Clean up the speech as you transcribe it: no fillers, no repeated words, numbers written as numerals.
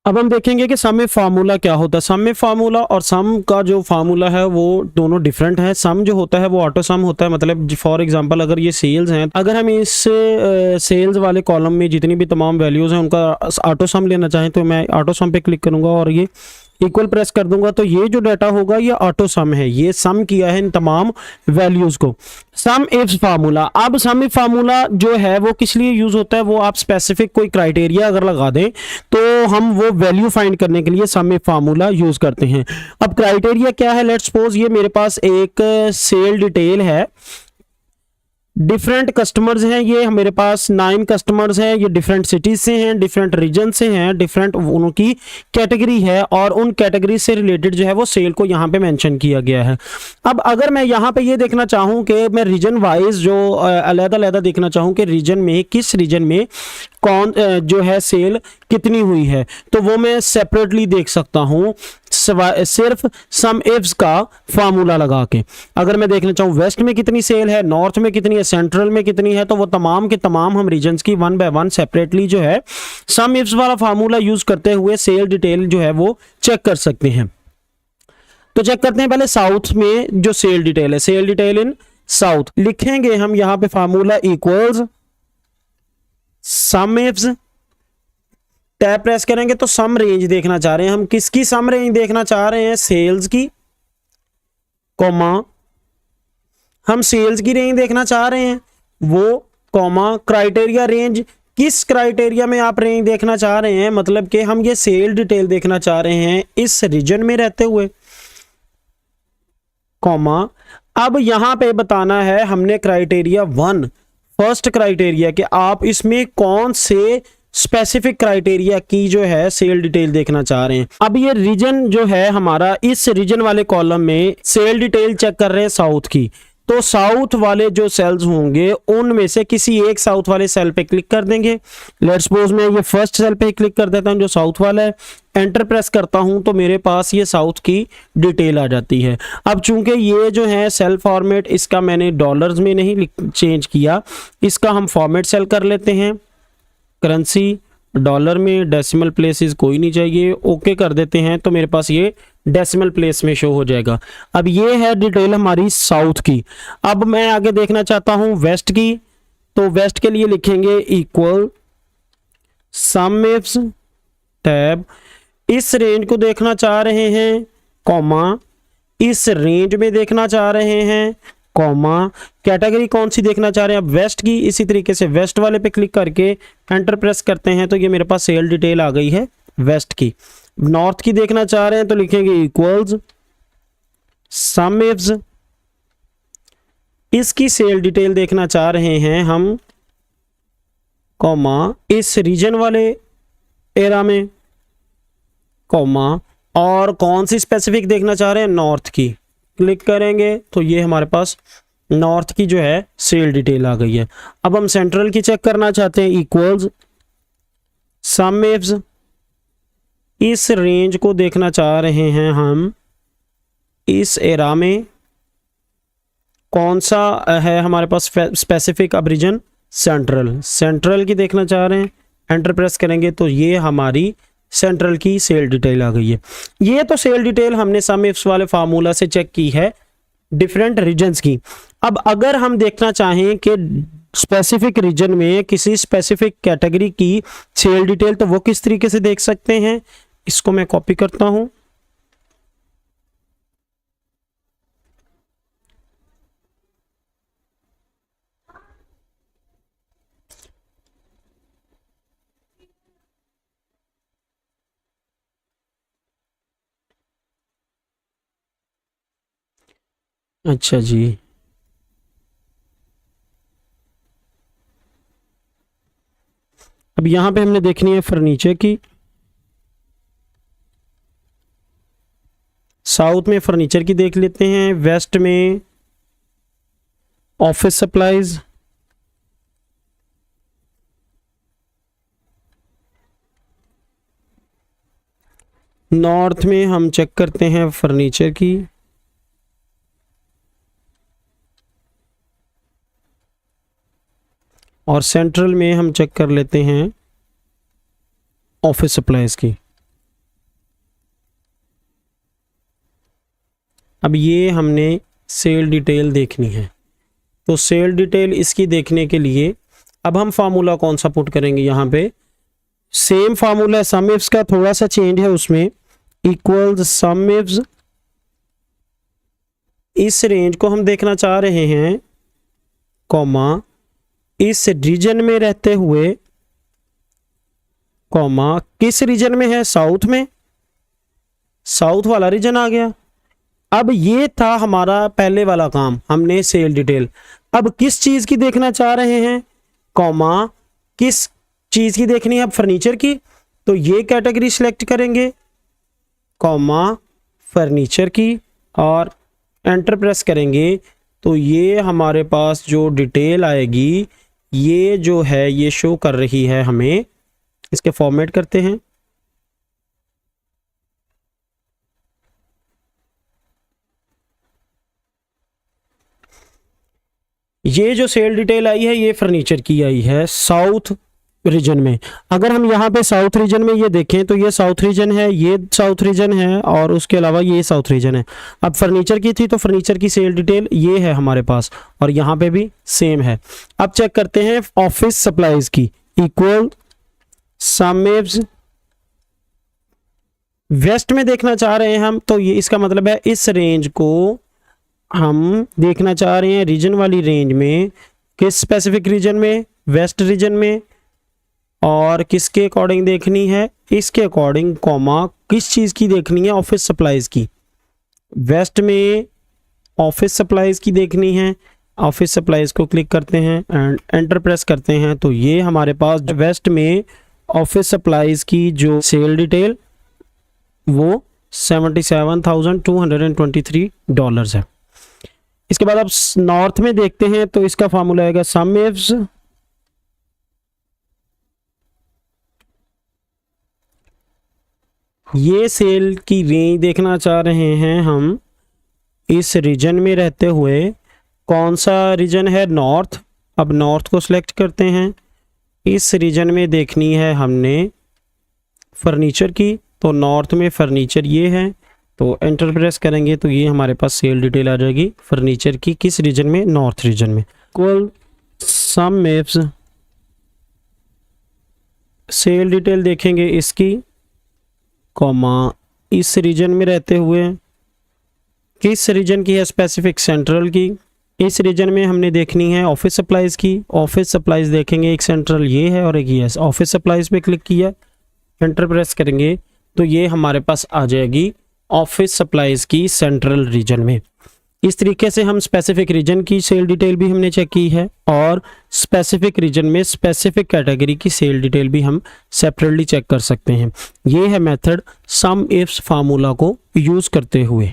अब हम देखेंगे कि सम में फार्मूला क्या होता है। सम में फार्मूला और सम का जो फार्मूला है वो दोनों डिफरेंट है। सम जो होता है वो ऑटो सम होता है, मतलब फॉर एग्जांपल अगर ये सेल्स हैं, अगर हम इस सेल्स वाले कॉलम में जितनी भी तमाम वैल्यूज़ हैं उनका ऑटो सम लेना चाहें तो मैं ऑटो सम पे क्लिक करूंगा और ये इक्वल प्रेस कर दूंगा, तो ये जो डाटा होगा ये ऑटो सम है, ये सम किया है इन तमाम वैल्यूज को। सम इफ फार्मूला, अब सम इफ फार्मूला जो है वो किस लिए यूज होता है, वो आप स्पेसिफिक कोई क्राइटेरिया अगर लगा दें तो हम वो वैल्यू फाइंड करने के लिए सम इफ फार्मूला यूज करते हैं। अब क्राइटेरिया क्या है, लेट्स सपोज ये मेरे पास एक सेल डिटेल है, डिफरेंट कस्टमर्स हैं, ये मेरे पास 9 कस्टमर्स हैं, ये डिफरेंट सिटीज से हैं, डिफरेंट रीजन से हैं, डिफरेंट उनकी कैटेगरी है और उन कैटेगरी से रिलेटेड जो है वो सेल को यहाँ पे मेंशन किया गया है। अब अगर मैं यहाँ पे ये देखना चाहूँ कि मैं रीजन वाइज जो अलग-अलग देखना चाहूँ कि रीजन में किस रीजन में कौन जो है सेल कितनी हुई है, तो वो मैं सेपरेटली देख सकता हूँ सिर्फ सम इफ्स का फार्मूला लगा के। अगर मैं देखना चाहूँ वेस्ट में कितनी सेल है, नॉर्थ में कितनी है, सेंट्रल में कितनी है, तो वो तमाम के तमाम हम रीजन्स की वन बाय वन सेपरेटली जो है सम इफ्स वाला फार्मूला यूज करते हुए सेल डिटेल जो है वो चेक कर सकते हैं। तो चेक करते हैं पहले साउथ में जो सेल डिटेल है, सेल डिटेल इन साउथ लिखेंगे हम यहाँ पे फार्मूला इक्वल्स सम इफ्स, टैब प्रेस करेंगे तो सम रेंज देखना चाह रहे हैं हम, किसकी सम रेंज देखना चाह रहे हैं, सेल्स की, कॉमा हम सेल्स की रेंज देखना चाह रहे हैं वो, कॉमा क्राइटेरिया रेंज, किस क्राइटेरिया में आप रेंज देखना चाह रहे हैं, मतलब कि हम ये सेल डिटेल देखना चाह रहे हैं इस रीजन में रहते हुए, कॉमा अब यहां पे बताना है हमने क्राइटेरिया 1 फर्स्ट क्राइटेरिया कि आप इसमें कौन से स्पेसिफिक क्राइटेरिया की जो है सेल डिटेल देखना चाह रहे हैं। अब ये रीजन जो है हमारा, इस रीजन वाले कॉलम में सेल डिटेल चेक कर रहे हैं साउथ की, तो साउथ वाले जो सेल्स होंगे उनमें से किसी एक साउथ वाले सेल पे क्लिक कर देंगे। लेट्स सपोज मैं ये फर्स्ट सेल पे क्लिक कर देता हूं जो साउथ वाला है, एंटर प्रेस करता हूं तो मेरे पास ये साउथ की डिटेल आ जाती है। अब चूंकि ये जो है सेल फॉर्मेट इसका मैंने डॉलर्स में नहीं चेंज किया, इसका हम फॉर्मेट सेल कर लेते हैं, करेंसी डॉलर में, डेसिमल प्लेसेस कोई नहीं चाहिए, ओके कर देते हैं तो मेरे पास ये डेसिमल प्लेस में शो हो जाएगा। अब ये है डिटेल हमारी साउथ की। अब मैं आगे देखना चाहता हूं वेस्ट की, तो वेस्ट के लिए लिखेंगे इक्वल सम इफ्स, टैब इस रेंज को देखना चाह रहे हैं, कॉमा इस रेंज में देखना चाह रहे हैं, कॉमा कैटेगरी कौन सी देखना चाह रहे हैं, अब वेस्ट की, इसी तरीके से वेस्ट वाले पे क्लिक करके एंटर प्रेस करते हैं तो ये मेरे पास सेल डिटेल आ गई है वेस्ट की। नॉर्थ की देखना चाह रहे हैं तो लिखेंगे इक्वल्स सम इफ्स, इसकी सेल डिटेल देखना चाह रहे हैं हम, कॉमा इस रीजन वाले एरा में, कॉमा और कौन सी स्पेसिफिक देखना चाह रहे हैं, नॉर्थ की, क्लिक करेंगे तो ये हमारे पास नॉर्थ की जो है सेल डिटेल आ गई है। अब हम सेंट्रल की चेक करना चाहते हैं, इक्वल्स सम इफ्स, इस रेंज को देखना चाह रहे हैं हम, इस एरा में कौन सा है हमारे पास स्पेसिफिक, अब रीजन सेंट्रल, सेंट्रल की देखना चाह रहे हैं, एंटर प्रेस करेंगे तो ये हमारी सेंट्रल की सेल डिटेल आ गई है। ये तो सेल डिटेल हमने सम इफ्स वाले फार्मूला से चेक की है डिफरेंट रीजन्स की। अब अगर हम देखना चाहें कि स्पेसिफिक रीजन में किसी स्पेसिफिक कैटेगरी की सेल डिटेल, तो वो किस तरीके से देख सकते हैं, इसको मैं कॉपी करता हूं, अच्छा जी, अब यहां पे हमने देखनी है फर्नीचर की, साउथ में फर्नीचर की देख लेते हैं, वेस्ट में ऑफिस सप्लाईज, नॉर्थ में हम चेक करते हैं फर्नीचर की, और सेंट्रल में हम चेक कर लेते हैं ऑफिस सप्लाईज की। अब ये हमने सेल डिटेल देखनी है, तो सेल डिटेल इसकी देखने के लिए अब हम फार्मूला कौन सा पुट करेंगे यहाँ पे, सेम फार्मूला सम इफ्स का, थोड़ा सा चेंज है उसमें, इक्वल्स सम इफ्स, इस रेंज को हम देखना चाह रहे हैं, कॉमा इस रीजन में रहते हुए, कॉमा किस रीजन में है, साउथ में, साउथ वाला रीजन आ गया। अब ये था हमारा पहले वाला काम, हमने सेल डिटेल। अब किस चीज की देखना चाह रहे हैं, कॉमा किस चीज की देखनी है, अब फर्नीचर की, तो ये कैटेगरी सिलेक्ट करेंगे, कॉमा फर्नीचर की, और एंटर प्रेस करेंगे तो ये हमारे पास जो डिटेल आएगी ये जो है ये शो कर रही है हमें। इसके फॉर्मेट करते हैं, ये जो सेल डिटेल आई है ये फर्नीचर की आई है साउथ रीजन में। अगर हम यहाँ पे साउथ रीजन में ये देखें तो ये साउथ रीजन है, ये साउथ रीजन है, और उसके अलावा ये साउथ रीजन है। अब फर्नीचर की थी तो फर्नीचर की सेल डिटेल ये है हमारे पास, और यहाँ पे भी सेम है। अब चेक करते हैं ऑफिस सप्लाईज की, इक्वल सम इफ्स, वेस्ट में देखना चाह रहे हैं हम, तो ये इसका मतलब है इस रेंज को हम देखना चाह रहे हैं रीजन वाली रेंज में, किस स्पेसिफिक रीजन में, वेस्ट रीजन में, और किसके अकॉर्डिंग देखनी है, इसके अकॉर्डिंग, कॉमा किस चीज़ की देखनी है, ऑफिस सप्लाईज की, वेस्ट में ऑफिस सप्लाईज की देखनी है। ऑफिस सप्लाईज को क्लिक करते हैं एंड एंटर प्रेस करते हैं, तो ये हमारे पास वेस्ट में ऑफिस सप्लाईज की जो सेल डिटेल वो $77,223 है। इसके बाद अब नॉर्थ में देखते हैं, तो इसका फार्मूला आएगा सम इफ्स, ये सेल की रेंज देखना चाह रहे हैं हम इस रीजन में रहते हुए, कौन सा रीजन है, नॉर्थ। अब नॉर्थ को सिलेक्ट करते हैं, इस रीजन में देखनी है हमने फर्नीचर की, तो नॉर्थ में फर्नीचर ये है, तो एंटर प्रेस करेंगे तो ये हमारे पास सेल डिटेल आ जाएगी फर्नीचर की, किस रीजन में, नॉर्थ रीजन में। Equal sumifs, cell detail देखेंगे इसकी, कॉमा इस रीजन में रहते हुए, किस रीजन की है, स्पेसिफिक सेंट्रल की, इस रीजन में हमने देखनी है ऑफिस सप्लाईज की। ऑफिस सप्लाईज देखेंगे, एक सेंट्रल ये है और एक ये है। ऑफिस सप्लाईज पे क्लिक किया, एंटर प्रेस करेंगे तो ये हमारे पास आ जाएगी ऑफिस सप्लाईज की सेंट्रल रीजन में। इस तरीके से हम स्पेसिफिक रीजन की सेल डिटेल भी हमने चेक की है, और स्पेसिफिक रीजन में स्पेसिफिक कैटेगरी की सेल डिटेल भी हम सेपरेटली चेक कर सकते हैं। ये है मेथड सम इफ्स फार्मूला को यूज़ करते हुए।